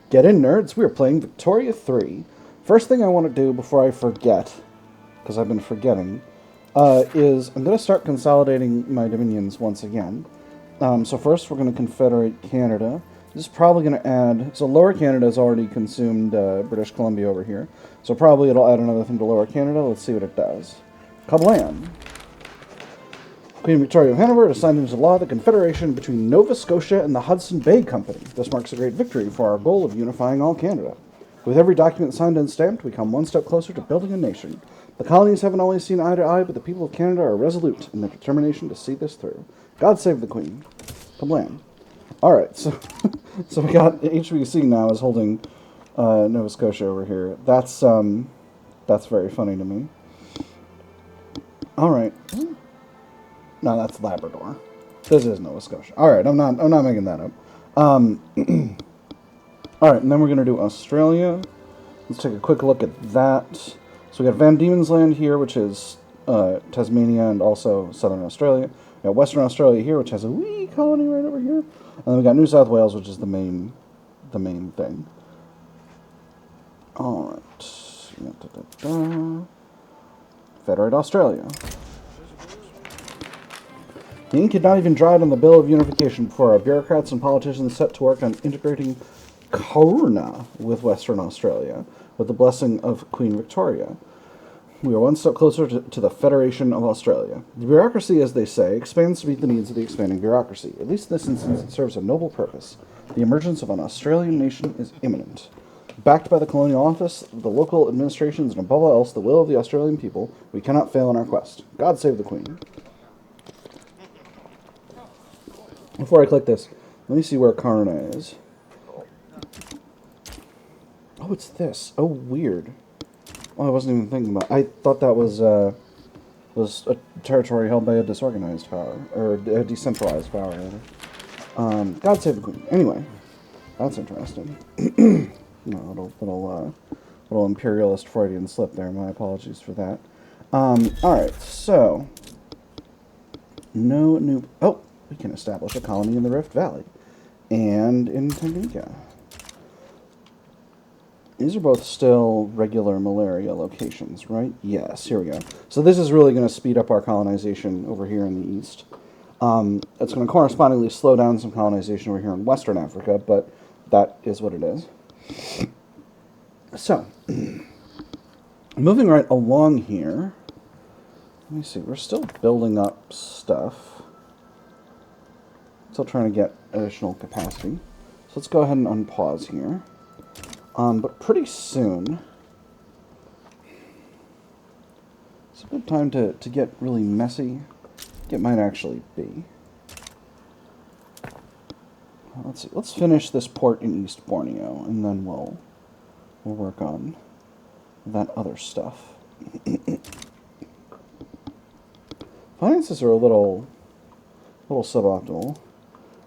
Get in, nerds. We are playing Victoria 3. First thing I want to do before I forget, because I've been forgetting, is I'm going to start consolidating my dominions once again. So first we're going to confederate Canada. This is probably going to add... So Lower Canada has already consumed British Columbia over here. So probably it'll add another thing to Lower Canada. Let's see what it does. Kablam! Queen Victoria of Hanover has signed into law the confederation between Nova Scotia and the Hudson Bay Company. This marks a great victory for our goal of unifying all Canada. With every document signed and stamped, we come one step closer to building a nation. The colonies haven't always seen eye to eye, but the people of Canada are resolute in their determination to see this through. God save the Queen. Kablam. Alright, so we got HBC now is holding Nova Scotia over here. That's very funny to me. Alright. No, that's Labrador. This is Nova Scotia. Alright, I'm not making that up. Alright, and then we're gonna do Australia. Let's take a quick look at that. So we got Van Diemen's Land here, which is Tasmania and also Southern Australia. We got Western Australia here, which has a wee colony right over here. And then we got New South Wales, which is the main thing. Alright. Federate Australia. The ink had not even dried on the Bill of Unification before our bureaucrats and politicians set to work on integrating Kaurna with Western Australia, with the blessing of Queen Victoria. We are one step closer to the Federation of Australia. The bureaucracy, as they say, expands to meet the needs of the expanding bureaucracy. At least in this instance, it serves a noble purpose. The emergence of an Australian nation is imminent. Backed by the colonial office, the local administrations, and above all else, the will of the Australian people, we cannot fail in our quest. God save the Queen. Before I click this, let me see where Kaurna is. Oh, it's this. Oh, weird. Oh, I wasn't even thinking about it. I thought that was a territory held by a disorganized power, or a decentralized power, rather. God save the Queen. Anyway, that's interesting. No, little imperialist Freudian slip there. My apologies for that. Alright, so... No new... Oh! We can establish a colony in the Rift Valley. And in Tanganyika. These are both still regular malaria locations, right? Yes, here we go. So this is really going to speed up our colonization over here in the east. It's going to correspondingly slow down some colonization over here in Western Africa, but that is what it is. So, moving right along here, let me see, we're still building up stuff. Still trying to get additional capacity. So let's go ahead and unpause here. But pretty soon, it's a good time to get really messy. It might actually be. Let's see. Let's finish this port in East Borneo, and then we'll work on that other stuff. Finances are a little suboptimal.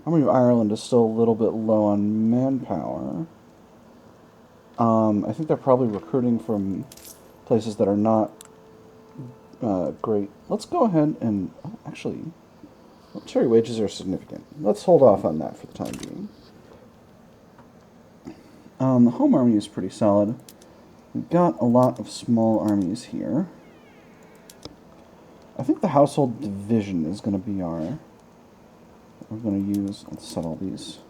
Army of Ireland is still a little bit low on manpower. I think they're probably recruiting from places that are not great. Let's go ahead and... Oh, actually, military wages are significant. Let's hold off on that for the time being. The home army is pretty solid. We've got a lot of small armies here. I think the household division is going to be our... We're going to use... Let's set all these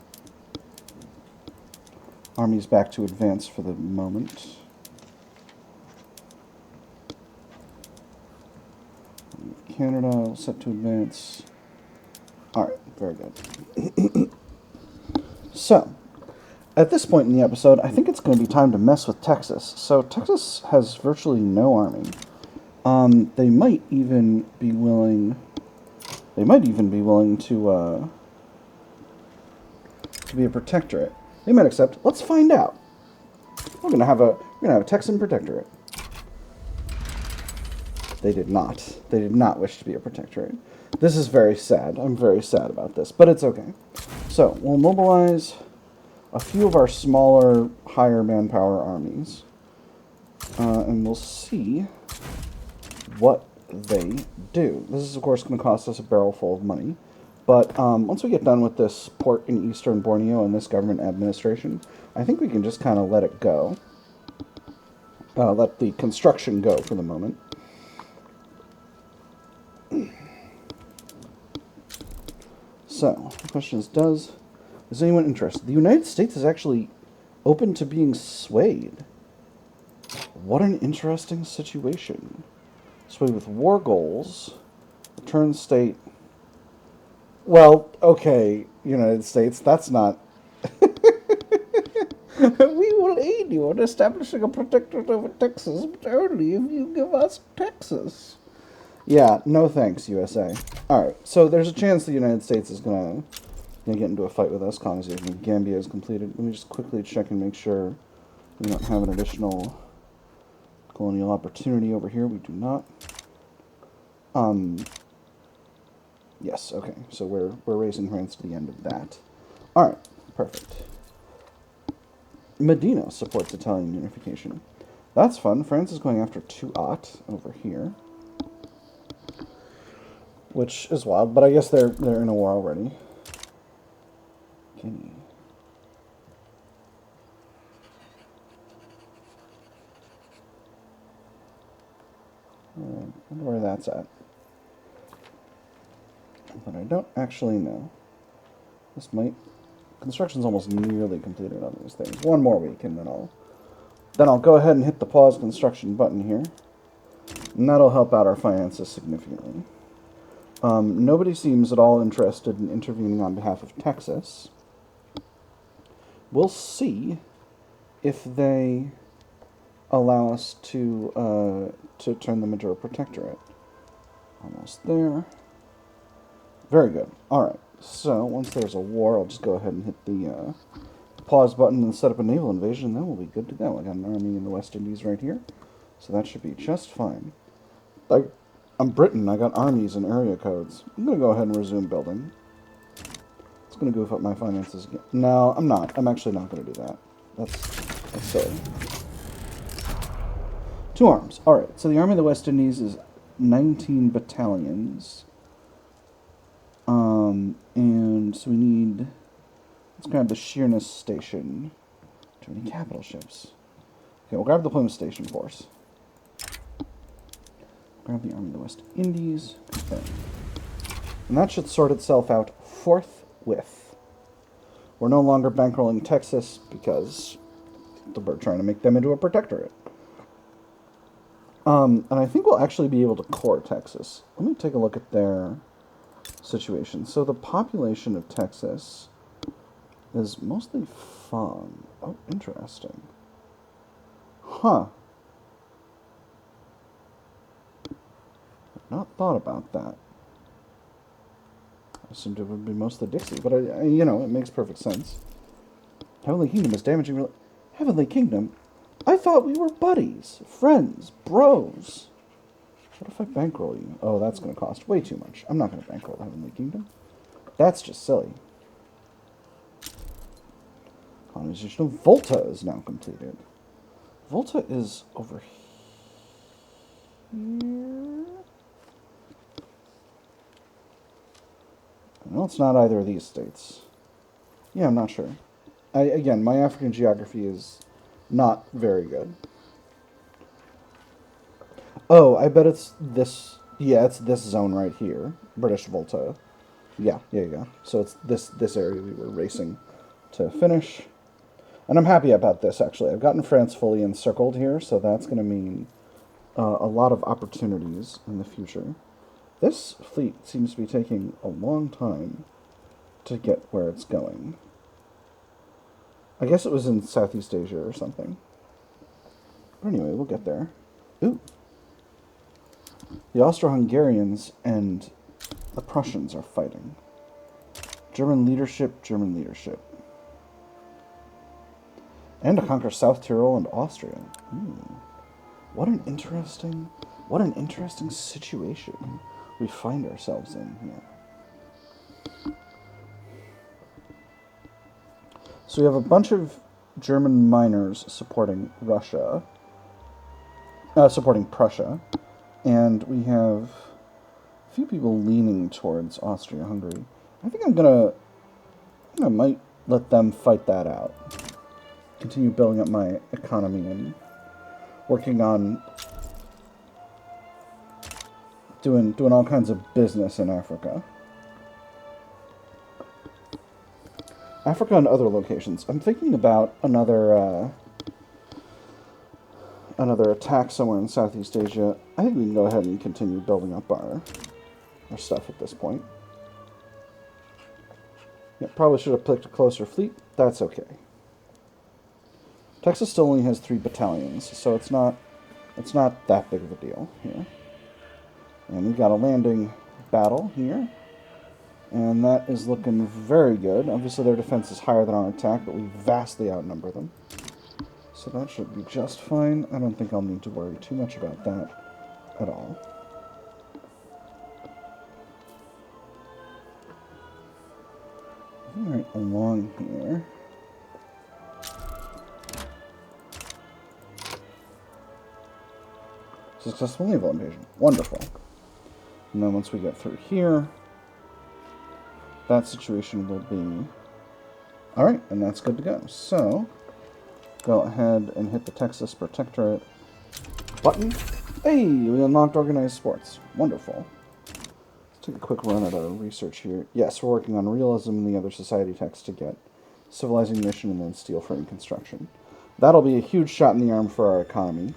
armies back to advance for the moment. Canada set to advance. Alright, very good. So, at this point in the episode, I think it's going to be time to mess with Texas. So, Texas has virtually no army. They might even be willing... to be a protectorate. They might accept. Let's find out. We're gonna have a Texan protectorate. They did not. They did not wish to be a protectorate. This is very sad. I'm very sad about this, but it's okay. So we'll mobilize a few of our smaller, higher manpower armies, and we'll see what they do. This is, of course, going to cost us a barrel full of money, But once we get done with this port in eastern Borneo and this government administration, I think we can just kind of let it go. Let the construction go for the moment. So, the question is anyone interested? The United States is actually open to being swayed. What an interesting situation. Swayed with war goals. Return state. Well, okay, United States, that's not... We will aid you in establishing a protectorate over Texas, but only if you give us Texas. Yeah, no thanks, USA. Alright, so there's a chance the United States is gonna get into a fight with us. Colonization of Gambia is completed. Let me just quickly check and make sure we don't have an additional colonial opportunity over here. We do not. Yes, okay. So we're raising France to the end of that. Alright, perfect. Medina supports Italian unification. That's fun. France is going after Tuat over here. Which is wild, but I guess they're in a war already. Guinea. I wonder where that's at. But I don't actually know. This might... Construction's almost nearly completed on these things. One more week, and then I'll go ahead and hit the pause construction button here. And that'll help out our finances significantly. Nobody seems at all interested in intervening on behalf of Texas. We'll see if they allow us to turn them into a protectorate. Almost there. Very good. Alright, so once there's a war, I'll just go ahead and hit the pause button and set up a naval invasion, and then we'll be good to go. I got an army in the West Indies right here, so that should be just fine. I'm Britain. I got armies and area codes. I'm going to go ahead and resume building. It's going to goof up my finances again. No, I'm not. I'm actually not going to do that. That's silly. 2 arms. Alright, so the Army of the West Indies is 19 battalions. And so we need... Let's grab the Sheerness Station. Too many capital ships. Okay, we'll grab the Plymouth Station Force. Grab the Army of the West Indies. Okay. And that should sort itself out forthwith. We're no longer bankrolling Texas because we're trying to make them into a protectorate. And I think we'll actually be able to core Texas. Let me take a look at their situation. So the population of Texas is mostly Fang. Oh, interesting. Huh. I've not thought about that. I assumed it would be mostly Dixie, but you know, it makes perfect sense. Heavenly Kingdom is damaging... Heavenly Kingdom? I thought we were buddies, friends, bros. What if I bankroll you? Oh, that's going to cost way too much. I'm not going to bankroll the Heavenly Kingdom. That's just silly. Colonization of Volta is now completed. Volta is over here. No, it's not either of these states. Yeah, I'm not sure. Again, my African geography is not very good. Oh, I bet it's this... Yeah, it's this zone right here. British Volta. Yeah. So it's this area we were racing to finish. And I'm happy about this, actually. I've gotten France fully encircled here, so that's going to mean a lot of opportunities in the future. This fleet seems to be taking a long time to get where it's going. I guess it was in Southeast Asia or something. But anyway, we'll get there. Ooh. The Austro-Hungarians and the Prussians are fighting. German leadership. And to conquer South Tyrol and Austria. What an interesting situation we find ourselves in here. So we have a bunch of German miners supporting Russia, supporting Prussia, and we have a few people leaning towards Austria-Hungary. I think I might let them fight that out. Continue building up my economy and working on doing all kinds of business in Africa. Africa and other locations. I'm thinking about another attack somewhere in Southeast Asia. I think we can go ahead and continue building up our stuff at this point. Yeah, probably should have picked a closer fleet. That's okay. Texas still only has 3 battalions, so it's not that big of a deal here. And we've got a landing battle here. And that is looking very good. Obviously their defense is higher than our attack, but we vastly outnumber them. So that should be just fine. I don't think I'll need to worry too much about that at all. Alright, along here. Successful naval invasion. Wonderful. And then once we get through here, that situation will be... Alright, and that's good to go. So, go ahead and hit the Texas Protectorate button. Hey, we unlocked organized sports. Wonderful. Let's take a quick run at our research here. Yes, we're working on realism and the other society text to get civilizing mission and then steel frame construction. That'll be a huge shot in the arm for our economy.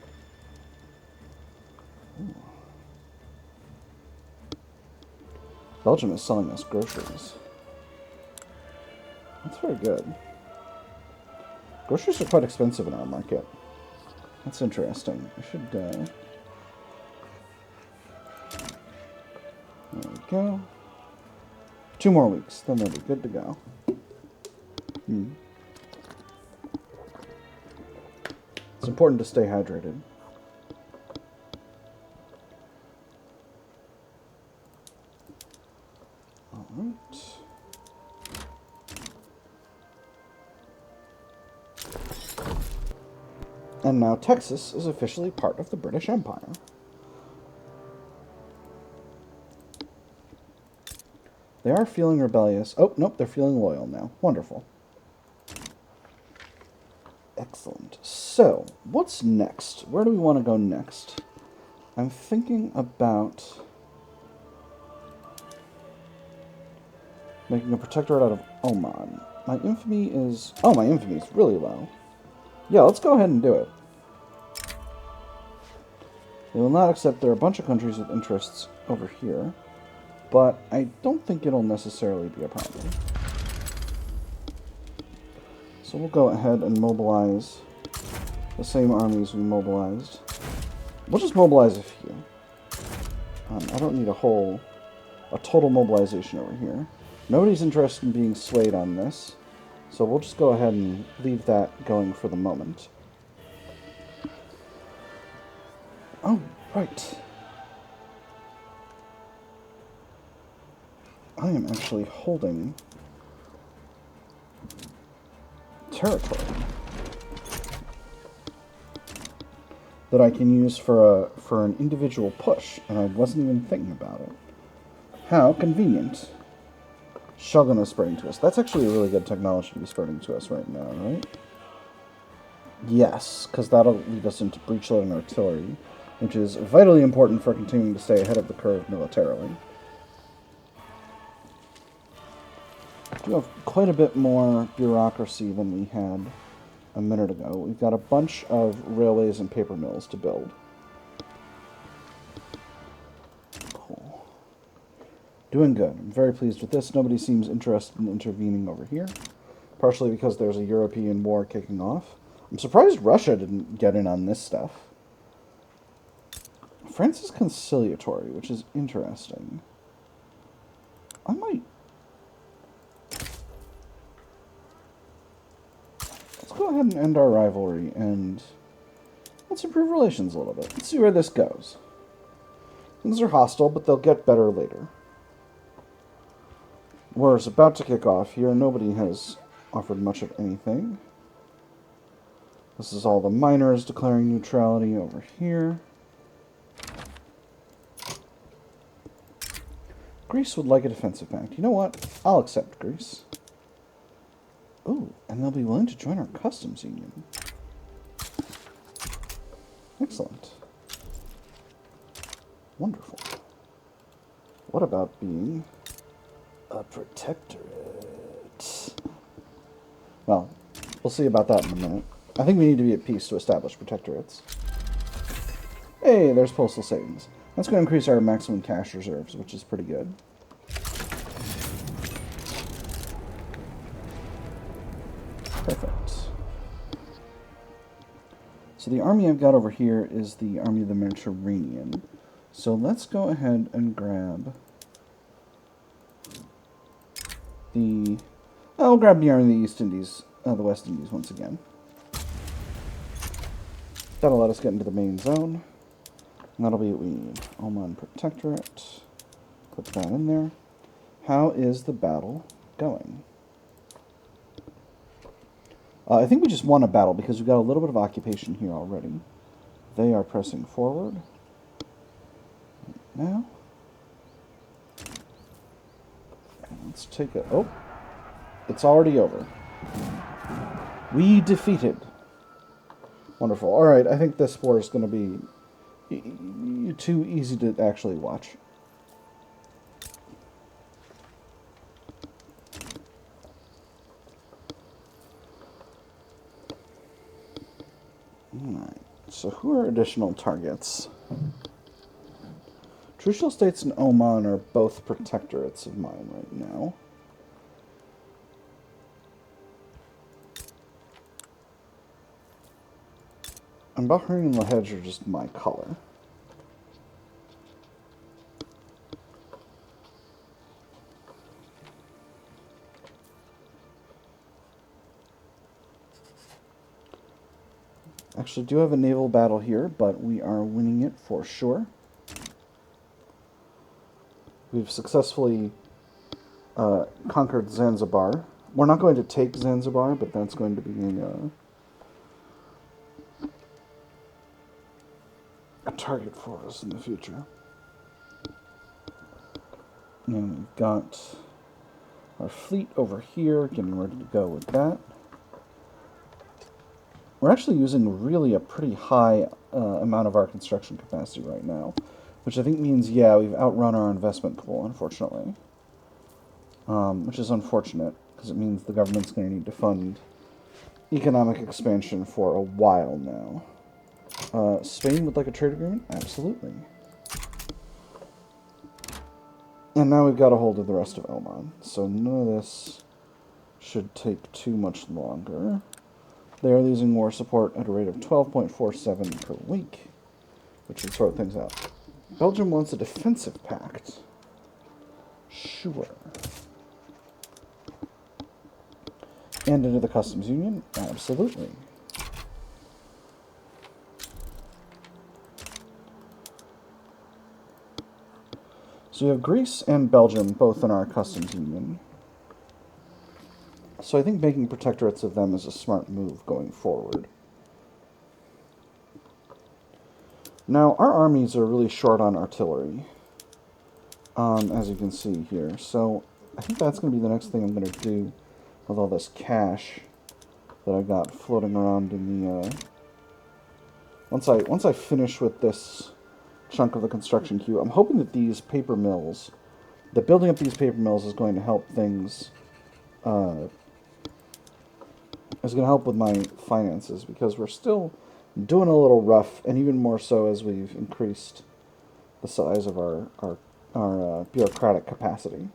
Ooh. Belgium is selling us groceries. That's very good. Groceries are quite expensive in our market. That's interesting. I should, there we go. 2 more weeks, then we'll be good to go. It's important to stay hydrated. Alright. And now Texas is officially part of the British Empire. They are feeling rebellious. Oh, nope, they're feeling loyal now. Wonderful. Excellent. So, what's next? Where do we want to go next? I'm thinking about making a protectorate out of Oman. My infamy is... Oh, my infamy is really low. Yeah, let's go ahead and do it. They will not accept there are a bunch of countries with interests over here, but I don't think it'll necessarily be a problem. So we'll go ahead and mobilize the same armies we mobilized. We'll just mobilize a few. I don't need a total mobilization over here. Nobody's interested in being swayed on this. So we'll just go ahead and leave that going for the moment. Oh, right. I am actually holding territory that I can use for an individual push, and I wasn't even thinking about it. How convenient. Shogun is spreading to us. That's actually a really good technology to be spreading to us right now, right? Yes, because that'll lead us into breech-loading artillery, which is vitally important for continuing to stay ahead of the curve militarily. We do have quite a bit more bureaucracy than we had a minute ago. We've got a bunch of railways and paper mills to build. Cool. Doing good. I'm very pleased with this. Nobody seems interested in intervening over here, partially because there's a European war kicking off. I'm surprised Russia didn't get in on this stuff. France is conciliatory, which is interesting. I might... Let's go ahead and end our rivalry, and let's improve relations a little bit. Let's see where this goes. Things are hostile, but they'll get better later. War is about to kick off here. Nobody has offered much of anything. This is all the miners declaring neutrality over here. Greece would like a defensive pact. You know what? I'll accept Greece. Ooh, and they'll be willing to join our customs union. Excellent. Wonderful. What about being a protectorate? Well, we'll see about that in a minute. I think we need to be at peace to establish protectorates. Hey, there's postal savings. That's going to increase our maximum cash reserves, which is pretty good. Perfect. So the army I've got over here is the Army of the Mediterranean. So let's go ahead and grab the... I'll grab the Army of the East Indies, the West Indies once again. That'll let us get into the main zone. And that'll be what we need. Oman Protectorate. Put that in there. How is the battle going? I think we just won a battle because we've got a little bit of occupation here already. They are pressing forward. Now. And let's take it. Oh. It's already over. We defeated. Wonderful. Alright, I think this war is going to be too easy to actually watch. Alright, so who are additional targets? Traditional states and Oman are both protectorates of mine right now. And Bahrain and Lahej are just my color. Actually, do have a naval battle here, but we are winning it for sure. We've successfully conquered Zanzibar. We're not going to take Zanzibar, but that's going to be a target for us in the future. And we've got our fleet over here, getting ready to go with that. We're actually using really a pretty high amount of our construction capacity right now, which I think means, yeah, we've outrun our investment pool, unfortunately. Which is unfortunate, because it means the government's going to need to fund economic expansion for a while now. Spain would like a trade agreement? Absolutely. And now we've got a hold of the rest of Oman, so none of this should take too much longer. They are losing war support at a rate of 12.47 per week, which should sort things out. Belgium wants a defensive pact. Sure. And into the customs union? Absolutely. So you have Greece and Belgium both in our customs union. So I think making protectorates of them is a smart move going forward. Now, our armies are really short on artillery, as you can see here. So I think that's going to be the next thing I'm going to do with all this cash that I got floating around in the... Once I finish with this chunk of the construction queue, I'm hoping that these paper mills, that building up these paper mills is going to help things... is going to help with my finances, because we're still doing a little rough, and even more so as we've increased the size of our bureaucratic capacity.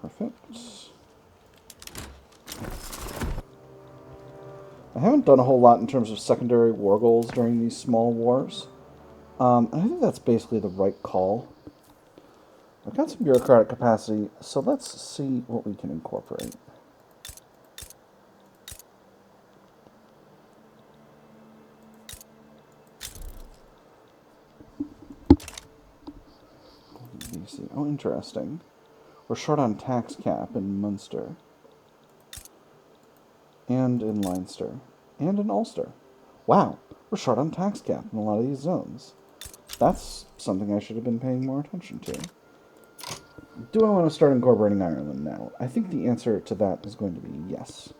Perfect. I haven't done a whole lot in terms of secondary war goals during these small wars. And I think that's basically the right call. I've got some bureaucratic capacity, so let's see what we can incorporate. Oh, interesting. We're short on tax cap in Munster. And in Leinster. And in Ulster. Wow, we're short on tax cap in a lot of these zones. That's something I should have been paying more attention to. Do I want to start incorporating Ireland now? I think the answer to that is going to be yes.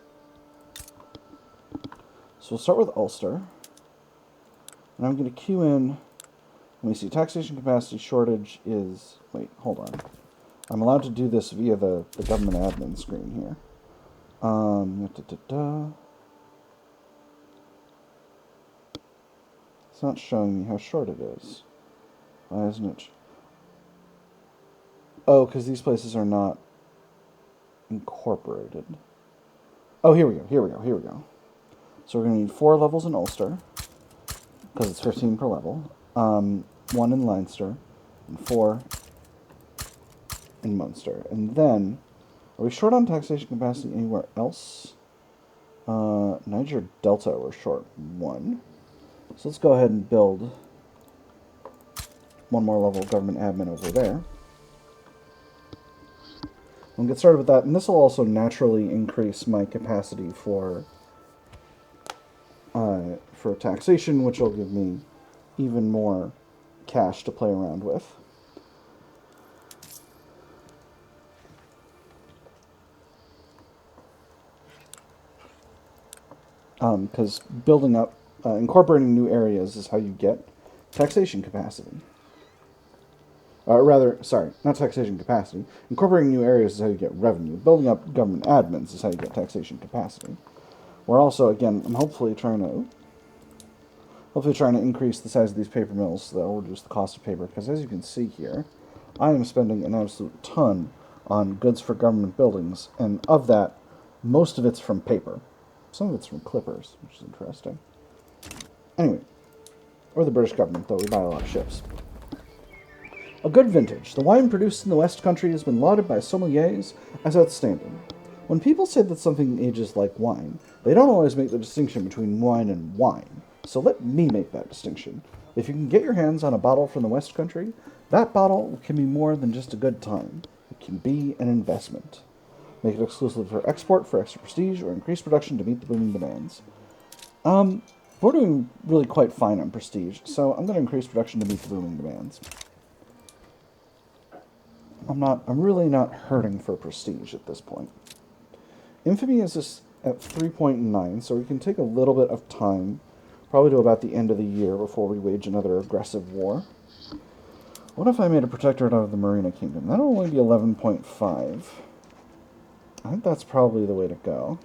So we'll start with Ulster. And I'm going to queue in. Let me see. Taxation capacity shortage is... Wait, hold on. I'm allowed to do this via the government admin screen here. It's not showing me how short it is. Why isn't it? Oh, because these places are not incorporated. Oh, here we go. So we're going to need 4 levels in Ulster, because it's 15 per level. 1 in Leinster, and 4 in Munster. And then, are we short on taxation capacity anywhere else? Niger Delta, we're short 1. So let's go ahead and build 1 more level of government admin over there. We'll get started with that, and this will also naturally increase my capacity for taxation, which will give me even more cash to play around with. Because building up, incorporating new areas is how you get taxation capacity. Not taxation capacity. Incorporating new areas is how you get revenue. Building up government admins is how you get taxation capacity. We're also, again, I'm hopefully trying to increase the size of these paper mills so that will reduce the cost of paper. Because as you can see here, I am spending an absolute ton on goods for government buildings, and of that, most of it's from paper. Some of it's from clippers, which is interesting. Anyway, we're the British government, though. We buy a lot of ships. A good vintage. The wine produced in the West Country has been lauded by sommeliers as outstanding. When people say that something ages like wine, they don't always make the distinction between wine and wine. So let me make that distinction. If you can get your hands on a bottle from the West Country, that bottle can be more than just a good time. It can be an investment. Make it exclusive for export, for extra prestige, or increase production to meet the booming demands. We're doing really quite fine on prestige, so I'm going to increase production to meet the booming demands. I'm really not hurting for prestige at this point. Infamy is at 3.9, so we can take a little bit of time, probably to about the end of the year before we wage another aggressive war. What if I made a protectorate out of the Marina Kingdom? That'll only be 11.5. I think that's probably the way to go.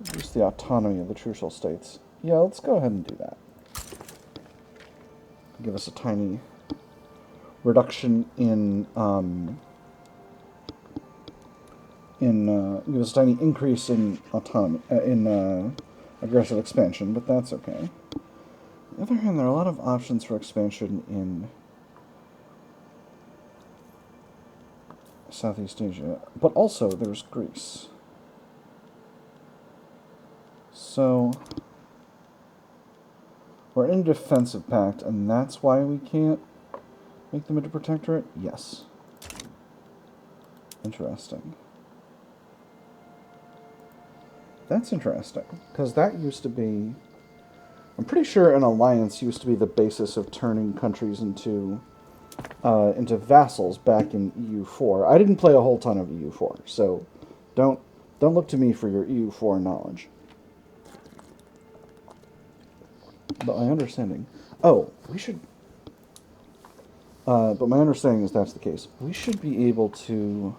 Reduce the autonomy of the trucial states. Yeah, let's go ahead and do that. Give us a tiny reduction in give us a tiny increase in autonomy, aggressive expansion, but that's okay. On the other hand, there are a lot of options for expansion in Southeast Asia, but also there's Greece. So we're in a defensive pact, and that's why we can't make them into protectorate? Yes. Interesting. That's interesting, because that used to be... I'm pretty sure an alliance used to be the basis of turning countries into vassals back in EU4. I didn't play a whole ton of EU4, so don't look to me for your EU4 knowledge. But my understanding... Oh, we should... but my understanding is that's the case. We should be able to...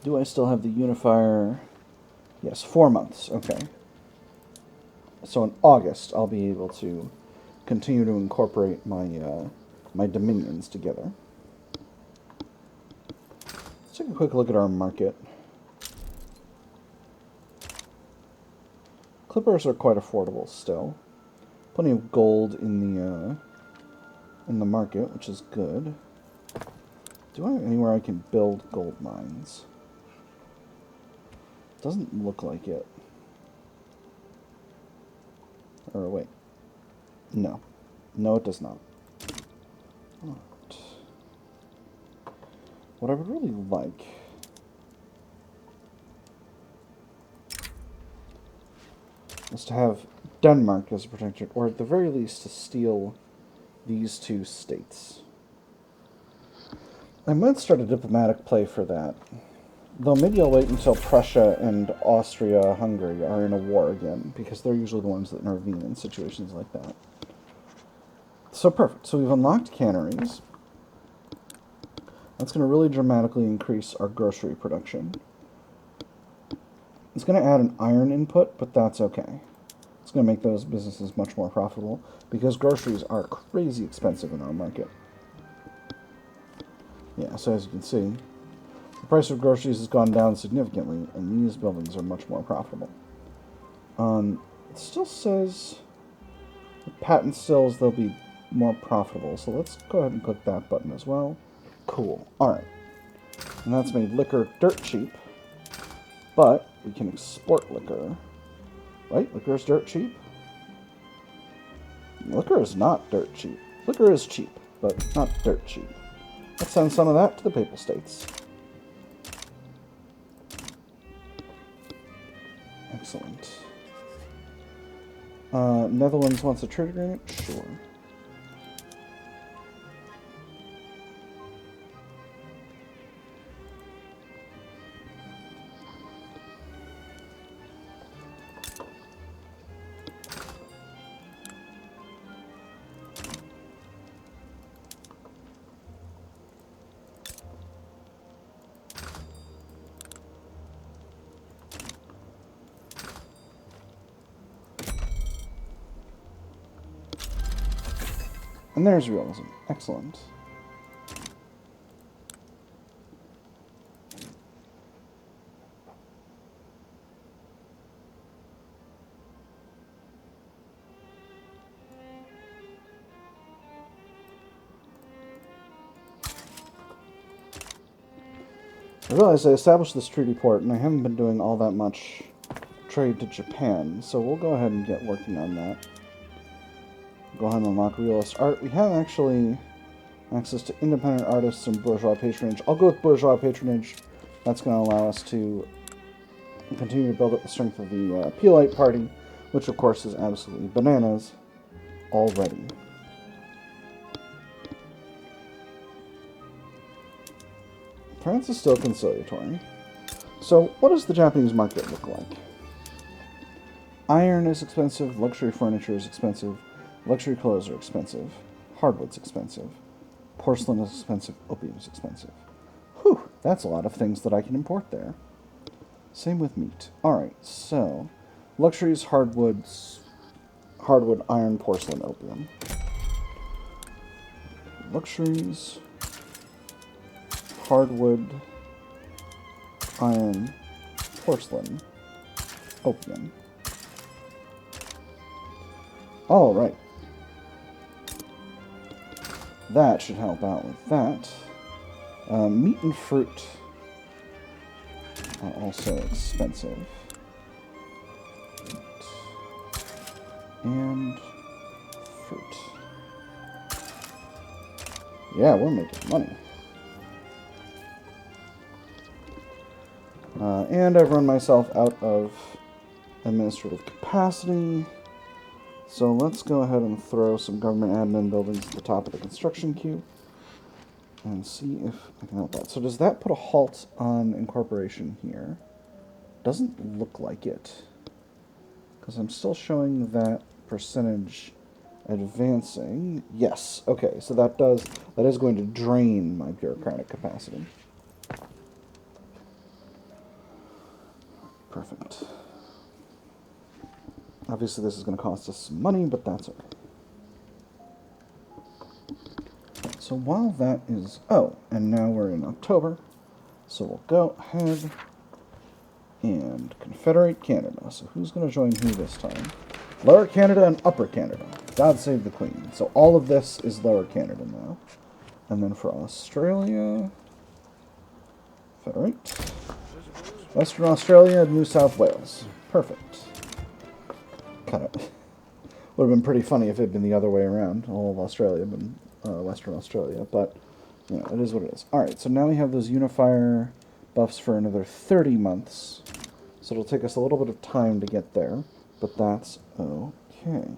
Do I still have the unifier? Yes, 4 months. Okay. So in August, I'll be able to continue to incorporate my my dominions together. Let's take a quick look at our market. Clippers are quite affordable still. Plenty of gold in the market, which is good. Do I have anywhere I can build gold mines? Doesn't look like it. Or wait. No. No, it does not. What I would really like is to have Denmark as a protectorate, or at the very least to steal these two states. I might start a diplomatic play for that. Though maybe I'll wait until Prussia and Austria-Hungary are in a war again, because they're usually the ones that intervene in situations like that. So perfect. So we've unlocked canneries. That's going to really dramatically increase our grocery production. It's going to add an iron input, but that's okay. It's going to make those businesses much more profitable, because groceries are crazy expensive in our market. Yeah, so as you can see, the price of groceries has gone down significantly, and these buildings are much more profitable. It still says the patent stills they'll be more profitable, so let's go ahead and click that button as well. Cool. Alright. And that's made liquor dirt cheap, but we can export liquor. Right? Liquor is dirt cheap? Liquor is not dirt cheap. Liquor is cheap, but not dirt cheap. Let's send some of that to the Papal States. Excellent. Netherlands wants a trade agreement? Sure. And there's realism. Excellent. I realized I established this treaty port, and I haven't been doing all that much trade to Japan, so we'll go ahead and get working on that. Go ahead and unlock realist art. We have actually access to independent artists and bourgeois patronage. I'll go with bourgeois patronage. That's going to allow us to continue to build up the strength of the Peelite party, which of course is absolutely bananas already. France is still conciliatory. So what does the Japanese market look like? Iron is expensive, luxury furniture is expensive, luxury clothes are expensive, hardwood's expensive, porcelain is expensive, opium is expensive. Whew, that's a lot of things that I can import there. Same with meat. Alright, so luxuries, hardwood, iron, porcelain, opium. Luxuries, hardwood, iron, porcelain, opium. Alright. That should help out with that. Meat and fruit are also expensive. Meat and fruit. Yeah, we're making money. And I've run myself out of administrative capacity. So let's go ahead and throw some government admin buildings at the top of the construction queue and see if I can help out. So does that put a halt on incorporation here? Doesn't look like it, because I'm still showing that percentage advancing. Yes, okay, so that is going to drain my bureaucratic capacity. Perfect. Obviously, this is going to cost us some money, but that's okay. So while that is... Oh, and now we're in October. So we'll go ahead and confederate Canada. So who's going to join who this time? Lower Canada and Upper Canada. God save the Queen. So all of this is Lower Canada now. And then for Australia... Federate. Western Australia and New South Wales. Perfect. Kind of would have been pretty funny if it had been the other way around. All of Australia had been Western Australia, but you know, it is what it is. Alright, so now we have those unifier buffs for another 30 months. So it'll take us a little bit of time to get there. but that's okay.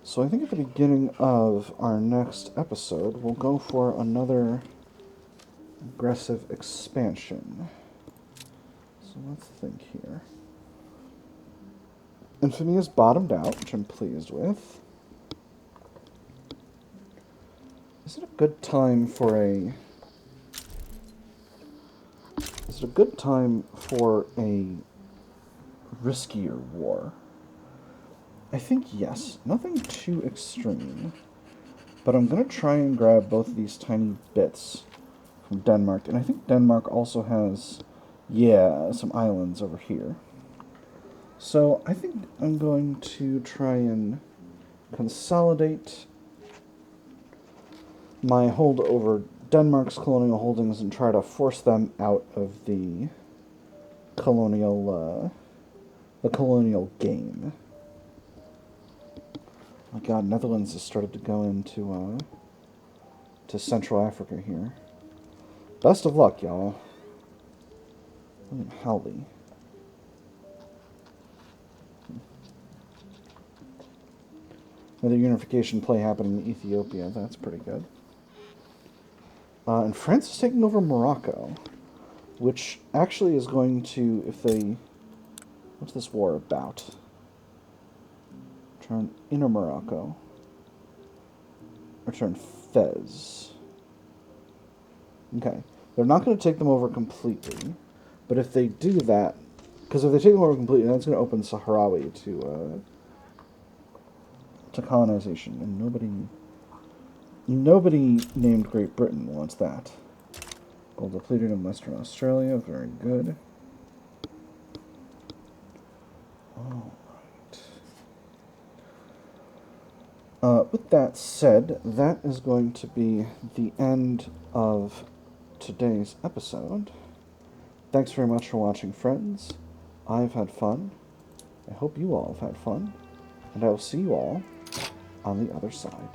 So I think at the beginning of our next episode, we'll go for another aggressive expansion. So let's think here. Infamy is bottomed out, which I'm pleased with. Is it a good time for a... Is it a good time for a riskier war? I think yes. Nothing too extreme. But I'm going to try and grab both of these tiny bits from Denmark. And I think Denmark also has, yeah, some islands over here. So I think I'm going to try and consolidate my hold over Denmark's colonial holdings and try to force them out of the colonial game. Oh my god, Netherlands has started to go into to Central Africa here. Best of luck, y'all. William Howley. Another unification play happening in Ethiopia. That's pretty good. And France is taking over Morocco, which actually is going to, if they... What's this war about? Return Inner Morocco. Return Fez. Okay. They're not going to take them over completely, but if they do that... Because if they take them over completely, that's going to open Sahrawi to colonization, and nobody named Great Britain wants that. Gold depleted in Western Australia, very good. Alright. With that said, that is going to be the end of today's episode. Thanks very much for watching, friends. I've had fun. I hope you all have had fun. And I will see you all on the other side.